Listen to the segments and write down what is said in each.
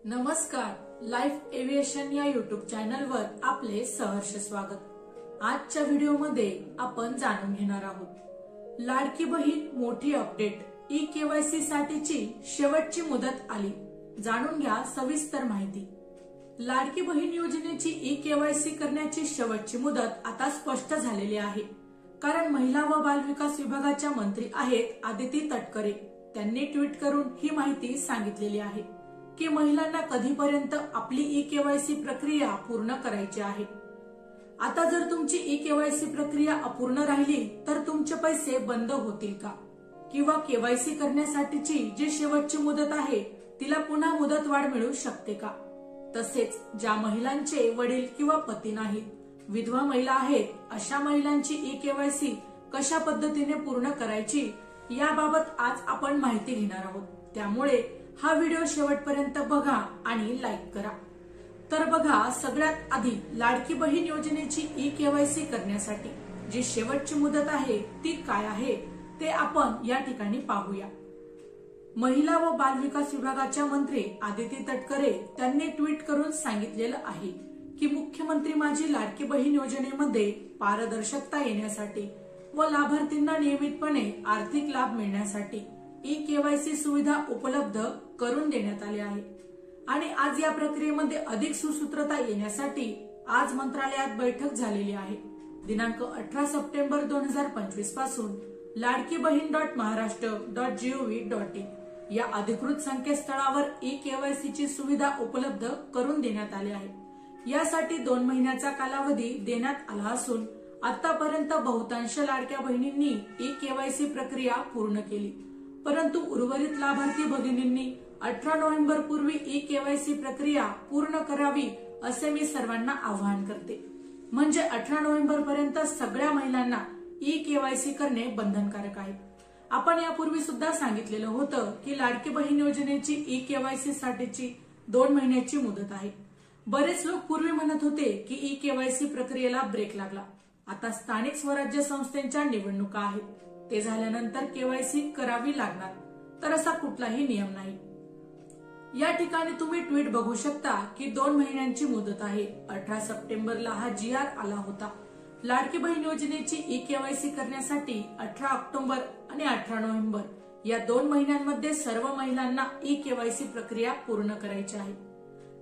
नमस्कार, life aviation या YouTube चॅनलवर आपले सहर्ष स्वागत। आजच्या व्हिडिओमध्ये आपण जाणून घेणार आहोत लाडकी बहीण मोठी अपडेट, ई-केवायसी साठीची शेवटची मुदत आली। जाणून घ्या सविस्तर माहिती। लाडकी बहीण योजनेची ई-केवायसी करण्याची शेवटची मुदत आता स्पष्ट झालेली आहे। कारण महिला व बालविकास विभागाच्या मंत्री आहेत आदिती तटकरे, त्यांनी ट्विट करून ही माहिती सांगितलेली आहे की महिलांना कधीपर्यंत आपली ई-केवायसी प्रक्रिया पूर्ण करायची आहे। आता जर तुमची ई-केवायसी प्रक्रिया अपूर्ण राहिली तर तुमचे पैसे बंद होतील का, किंवा केवायसी करण्यासाठीची जी शेवटची मुदत आहे तिला पुन्हा मुदतवाढ मिळू शकते का? तसेच ज्या महिलांचे वडील किंवा पती नाहीत, विधवा महिला आहेत, अशा महिलांची ई-केवायसी कशा पद्धतीने पूर्ण करायची याबाबत आज आपण माहिती घेणार आहोत। त्यामुळे हा व्हिडिओ शेवटपर्यंत बघा आणि लाईक करा। तर बघा, सगळ्यात आधी लाडकी बहीण योजनेची ई-केवायसी करण्यासाठी जी शेवटची मुदत आहे ती काय आहे ते आपण या ठिकाणी पाहूया। महिला व बालविकास विभागाच्या मंत्री आदिती तटकरे त्यांनी ट्विट करून सांगितलेलं आहे की मुख्यमंत्री माझी लाडकी बहीण योजनेमध्ये पारदर्शकता येण्यासाठी व लाभार्थींना नियमितपणे आर्थिक लाभ मिळण्यासाठी ई-केवायसी सुविधा उपलब्ध करून देण्यात आली आहे आणि आज या प्रक्रियेमध्ये अधिक सुसूत्रता येण्यासाठी आज मंत्रालयात बैठक झालेली आहे। दिनांक 18 सप्टेंबर 2025 पासून ladkibaheen.maharashtra.gov.in या अधिकृत संकेतस्थळावर ई-केवायसी ची सुविधा उपलब्ध करून देण्यात आली आहे। यासाठी 2 महिन्याचा कालावधी देण्यात आला असून आतापर्यंत बहुतांश लाडक्या बहिणींनी ई-केवायसी प्रक्रिया पूर्ण केली, परंतु उर्वरित लाभार्थी भगिनींनी 18 नोव्हेंबर पूर्वी ई-केवायसी प्रक्रिया पूर्ण करावी असे मी सर्वांना आवाहन करते। म्हणजे 18 नोव्हेंबर पर्यंत सगळ्या महिलांना ई-केवायसी करणे बंधनकारक आहे। आपण यापूर्वी सुद्धा सांगितलेलं होतं की लाडकी बहीण योजनेची ई-केवायसी साठीची 2 महिन्याची मुदत आहे। बरेच लोक पूर्वी म्हणत होते की ई-केवायसी प्रक्रियेला ब्रेक लागला, आता स्थानिक स्वराज्य संस्थांच्या निवडणुका आहेत, ते झाल्यानंतर केवायसी करावी लागणार, तर असा कुठलाही नियम नाही। या ठिकाणी तुम्ही ट्विट बघू शकता की 2 महिन्यांची मुदत आहे। 18 सप्टेंबरला हा GR आला होता। लाडकी बहीण योजनेची ई-केवायसी करण्यासाठी 18 ऑक्टोबर आणि 18 नोव्हेंबर या 2 महिन्यांमध्ये सर्व महिलांना ई-केवायसी प्रक्रिया पूर्ण करायची आहे।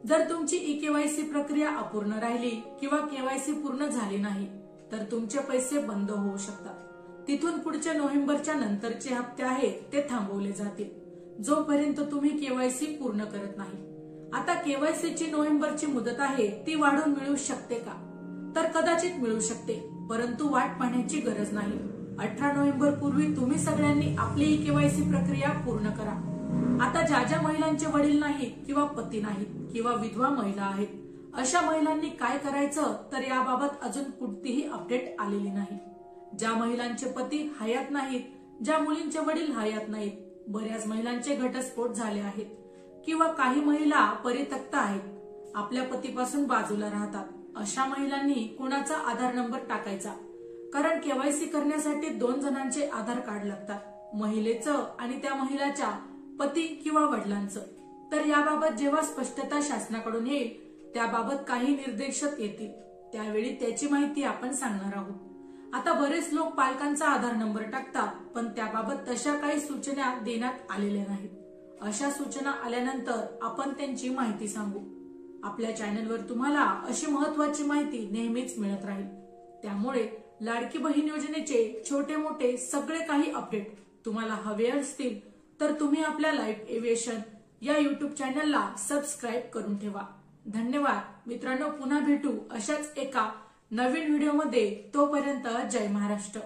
जर तुमची ई-केवायसी प्रक्रिया अपूर्ण राहिली किंवा केवायसी पूर्ण झाली नाही तर तुमचे पैसे बंद होऊ शकतात। तिथून पुढचे नोव्हेंबरच्या नंतरचे हप्ते आहेत ते थांबवले जातील, जोपर्यंत तुम्ही केवायसी पूर्ण करत नाही। आता केवायसीची नोव्हेंबरची मुदत आहे ती वाढून मिळू शकते का? तर कदाचित मिळू शकते, परंतु वाट पाहण्याची गरज नाही। 18 नोव्हेंबर पूर्वी तुम्ही सगळ्यांनी आपली ई-केवायसी प्रक्रिया पूर्ण करा। आता ज्या महिलांचे वडील नाहीत किंवा पती नाहीत किंवा विधवा महिला आहेत, अशा महिलांनी काय करायचं तर याबाबत अजून कोणतीही अपडेट आलेली नाही। ज्या महिलांचे पती हयात नाहीत, ज्या मुलींचे वडील हयात नाहीत, बऱ्याच महिलांचे घटस्फोट झाले आहेत किंवा काही महिला परित्यक्त आहेत, आपल्या पतीपासून बाजूला राहतात, अशा महिलांनी कोणाचा आधार नंबर टाकायचा? कारण केवायसी करण्यासाठी 2 जणांचे आधार कार्ड लागतात, महिलेचं आणि त्या महिलाच्या पती किंवा वडिलांचं। तर याबाबत जेव्हा स्पष्टता शासनाकडून येईल त्याबाबत काही निर्देश येतील, त्यावेळी त्याची माहिती आपण सांगणार आहोत। आता बरेच लोक पालकांचा आधार नंबर टाकतात, पण त्याबाबत तशा काही सूचना देण्यात आलेल्या नाहीत। अशा सूचना आल्यानंतर आपण त्यांची माहिती सांगू। आपल्या चॅनलवर तुम्हाला अशी महत्त्वाची माहिती नेहमीच मिळत राहील, त्यामुळे लाडकी बहीण योजनेचे छोटे मोठे सगळे काही अपडेट तुम्हाला हवे असतील तर तुम्ही आपल्या लाईफ एव्हिएशन या युट्यूब चॅनलला सबस्क्राईब करून ठेवा। धन्यवाद मित्रांनो, पुन्हा भेटू अशाच एका नवीन व्हिडिओमध्ये। तोपर्यंत जय महाराष्ट्र।